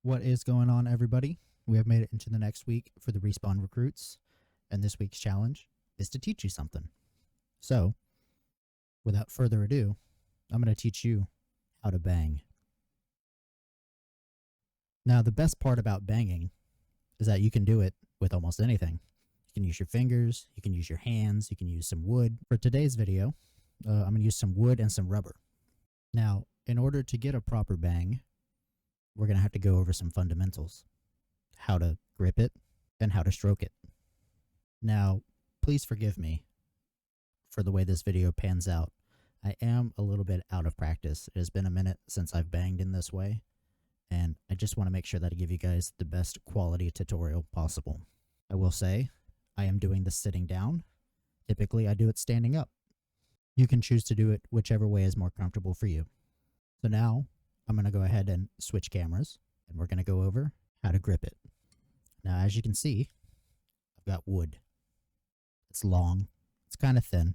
What is going on, everybody? We have made it into the next week for the Respawn recruits, and this week's challenge is to teach you something. So, without further ado, I'm going to teach you how to bang. Now, the best part about banging is that you can do it with almost anything. You can use your fingers, you can use your hands, you can use some wood. For today's video, I'm going to use some wood and some rubber. Now, in order to get a proper bang, we're going to have to go over some fundamentals. How to grip it and how to stroke it. Now, please forgive me for the way this video pans out. I am a little bit out of practice. It has been a minute since I've banged in this way, and I just want to make sure that I give you guys the best quality tutorial possible. I will say, I am doing this sitting down. Typically, I do it standing up. You can choose to do it whichever way is more comfortable for you. So now, I'm going to go ahead and switch cameras, and we're going to go over how to grip it. Now, as you can see, I've got wood. It's long, it's kind of thin,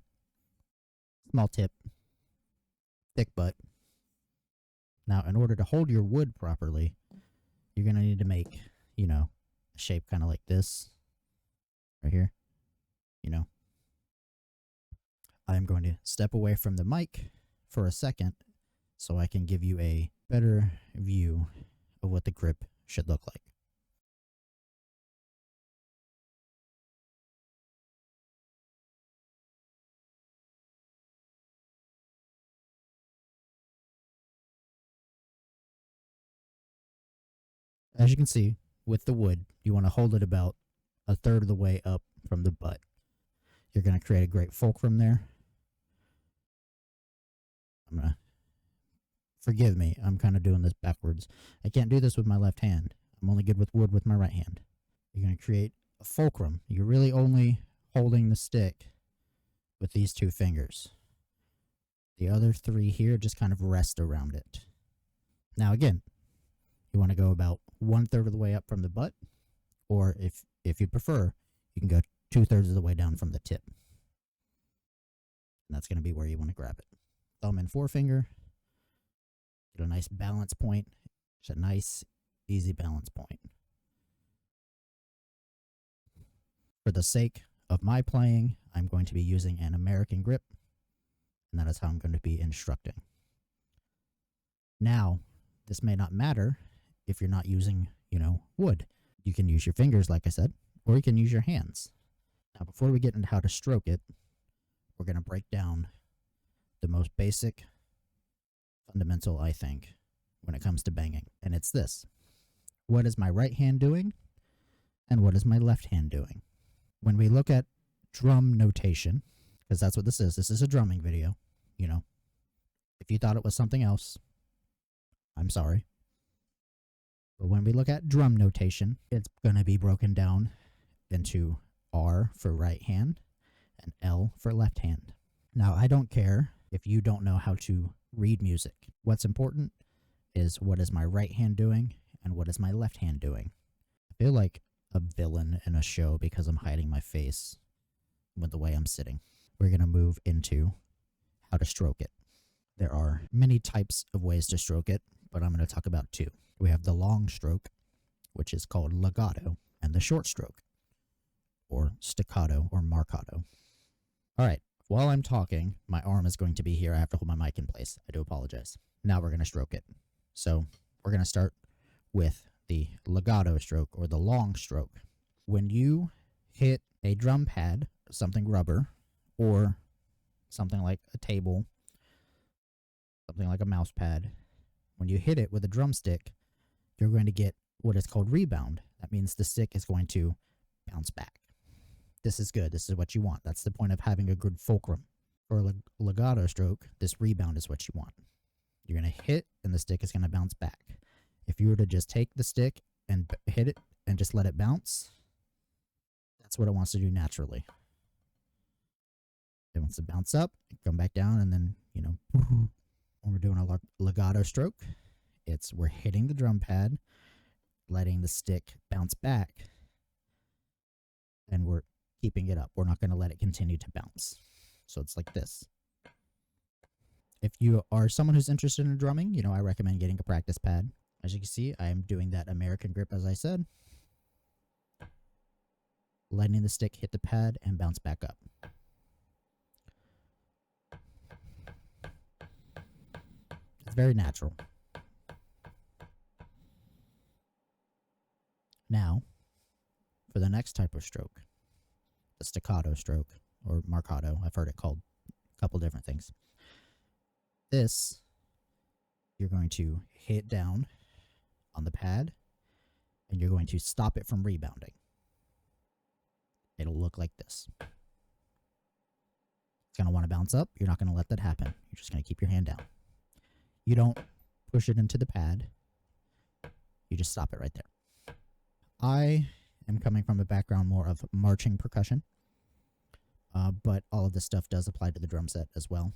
small tip, thick butt. Now, in order to hold your wood properly, you're going to need to make, a shape kind of like this, right here, I'm going to step away from the mic for a second so I can give you a better view of what the grip should look like. As you can see, with the wood, you want to hold it about a third of the way up from the butt. You're going to create a great fulcrum there. Forgive me, I'm kind of doing this backwards. I can't do this with my left hand. I'm only good with wood with my right hand. You're going to create a fulcrum. You're really only holding the stick with these two fingers. The other three here just kind of rest around it. Now again, you want to go about 1/3 of the way up from the butt, or if you prefer, you can go 2/3 of the way down from the tip. And that's going to be where you want to grab it. Thumb and forefinger. Get a nice balance point. Just a nice, easy balance point. For the sake of my playing, I'm going to be using an American grip, and that is how I'm going to be instructing. Now, this may not matter if you're not using, wood. You can use your fingers, like I said, or you can use your hands. Now, before we get into how to stroke it, we're going to break down the most basic fundamental, I think, when it comes to banging. And it's this. What is my right hand doing? And what is my left hand doing? When we look at drum notation, because that's what this is a drumming video, If you thought it was something else, I'm sorry. But when we look at drum notation, it's going to be broken down into R for right hand and L for left hand. Now, I don't care if you don't know how to read music. What's important is what is my right hand doing and what is my left hand doing. I feel like a villain in a show because I'm hiding my face with the way I'm sitting. We're going to move into how to stroke it. There are many types of ways to stroke it, but I'm going to talk about two. We have the long stroke, which is called legato, and the short stroke, or staccato or marcato. All right. While I'm talking, my arm is going to be here. I have to hold my mic in place. I do apologize. Now we're going to stroke it. So we're going to start with the legato stroke or the long stroke. When you hit a drum pad, something rubber, or something like a table, something like a mouse pad, when you hit it with a drumstick, you're going to get what is called rebound. That means the stick is going to bounce back. This is good. This is what you want. That's the point of having a good fulcrum. For a legato stroke, this rebound is what you want. You're going to hit, and the stick is going to bounce back. If you were to just take the stick and hit it and just let it bounce, that's what it wants to do naturally. It wants to bounce up, come back down, and then, when we're doing a legato stroke, we're hitting the drum pad, letting the stick bounce back, and we're keeping it up. We're not going to let it continue to bounce. So it's like this. If you are someone who's interested in drumming, I recommend getting a practice pad. As you can see, I am doing that American grip as I said. Letting the stick hit the pad and bounce back up. It's very natural. Now, for the next type of stroke, the staccato stroke, or marcato, I've heard it called a couple different things. This, you're going to hit down on the pad, and you're going to stop it from rebounding. It'll look like this. It's going to want to bounce up. You're not going to let that happen. You're just going to keep your hand down. You don't push it into the pad. You just stop it right there. I am coming from a background more of marching percussion, but all of this stuff does apply to the drum set as well.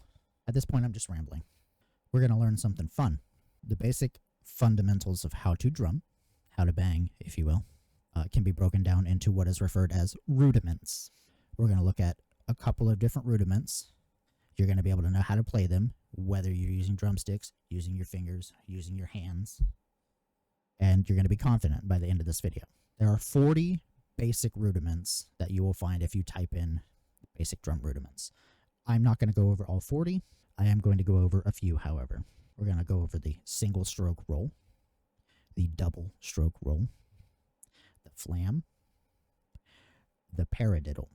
At this point, I'm just rambling. We're going to learn something fun. The basic fundamentals of how to drum, how to bang, if you will, can be broken down into what is referred as rudiments. We're going to look at a couple of different rudiments. You're going to be able to know how to play them, whether you're using drumsticks, using your fingers, using your hands, and you're going to be confident by the end of this video. There are 40 basic rudiments that you will find if you type in basic drum rudiments. I'm not going to go over all 40. I am going to go over a few, however. We're going to go over the single stroke roll, the double stroke roll, the flam, the paradiddle.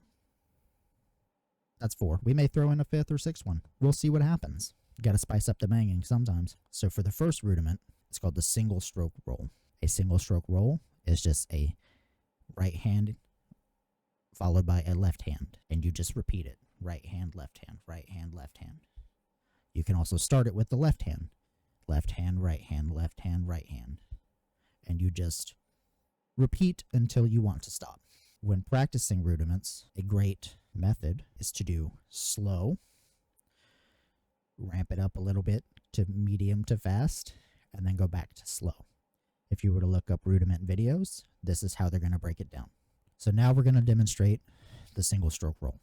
That's 4. We may throw in a 5th or 6th one. We'll see what happens. You got to spice up the banging sometimes. So for the first rudiment, it's called the single stroke roll. A single stroke roll is just a right hand followed by a left hand, and you just repeat it. Right hand, left hand, right hand, left hand. You can also start it with the left hand. Left hand, right hand, left hand, right hand. And you just repeat until you want to stop. When practicing rudiments, a great method is to do slow, ramp it up a little bit to medium to fast, and then go back to slow. If you were to look up rudiment videos, this is how they're going to break it down. So now we're going to demonstrate the single stroke roll.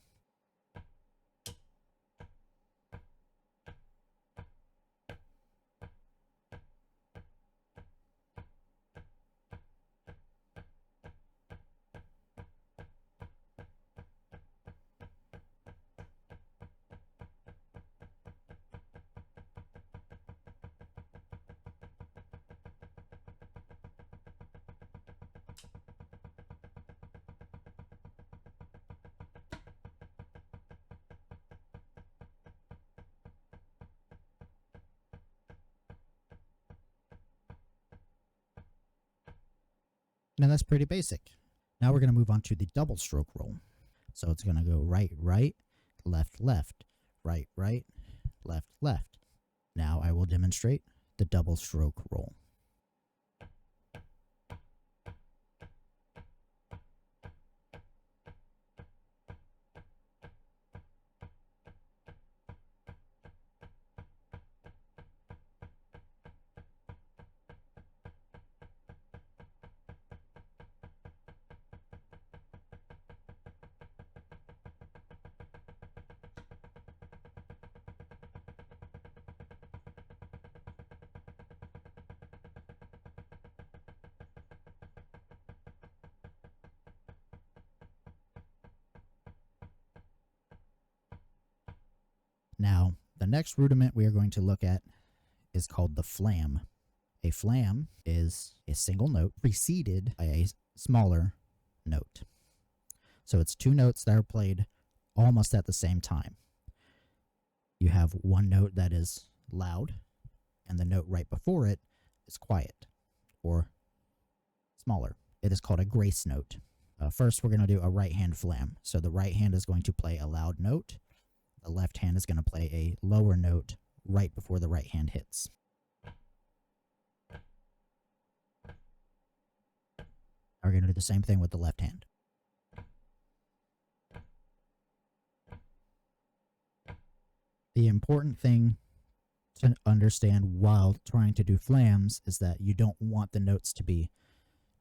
Now that's pretty basic. Now we're going to move on to the double stroke roll. So it's going to go right, right, left, left, right, right, left, left. Now I will demonstrate the double stroke roll. Now, the next rudiment we are going to look at is called the flam. A flam is a single note preceded by a smaller note. So it's 2 notes that are played almost at the same time. You have one note that is loud, and the note right before it is quiet or smaller. It is called a grace note. First, we're going to do a right hand flam. So the right hand is going to play a loud note. The left hand is going to play a lower note right before the right hand hits. We're going to do the same thing with the left hand. The important thing to understand while trying to do flams is that you don't want the notes to be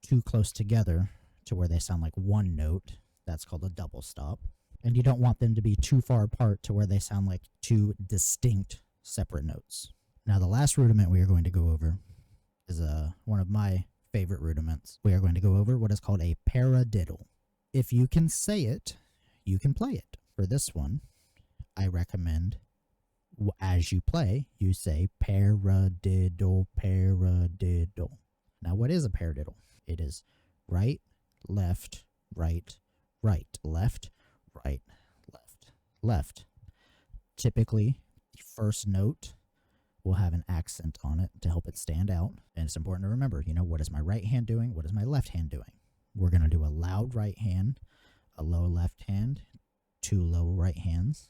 too close together to where they sound like one note. That's called a double stop. And you don't want them to be too far apart to where they sound like 2 distinct separate notes. Now the last rudiment we are going to go over is one of my favorite rudiments. We are going to go over what is called a paradiddle. If you can say it, you can play it. For this one, I recommend as you play, you say paradiddle, paradiddle. Now, what is a paradiddle? It is right, left, right, right, left, right, left, left. Typically, the first note will have an accent on it to help it stand out. And it's important to remember, what is my right hand doing? What is my left hand doing? We're going to do a loud right hand, a low left hand, 2 low right hands,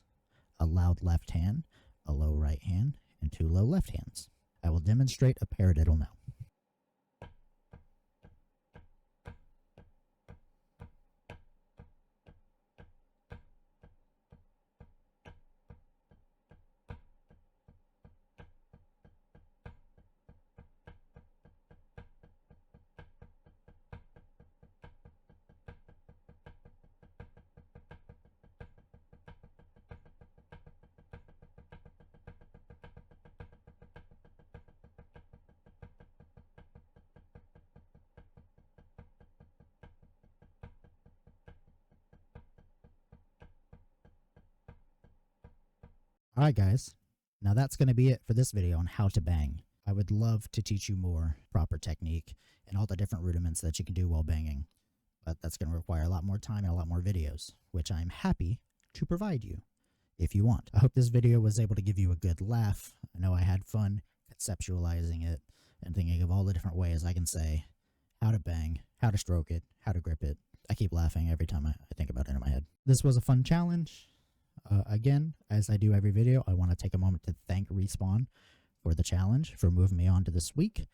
a loud left hand, a low right hand, and 2 low left hands. I will demonstrate a paradiddle now. Alright guys, now that's going to be it for this video on how to bang. I would love to teach you more proper technique and all the different rudiments that you can do while banging, but that's going to require a lot more time and a lot more videos, which I'm happy to provide you if you want. I hope this video was able to give you a good laugh. I know I had fun conceptualizing it and thinking of all the different ways I can say how to bang, how to stroke it, how to grip it. I keep laughing every time I think about it in my head. This was a fun challenge. Again, as I do every video, I want to take a moment to thank Respawn for the challenge, for moving me on to this week.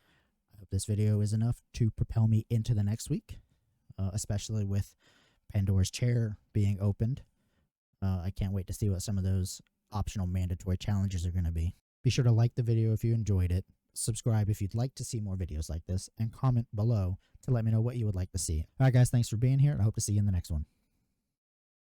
I hope this video is enough to propel me into the next week, especially with Pandora's Chair being opened. I can't wait to see what some of those optional mandatory challenges are going to be. Be sure to like the video if you enjoyed it, subscribe if you'd like to see more videos like this, and comment below to let me know what you would like to see. Alright guys, thanks for being here, and I hope to see you in the next one.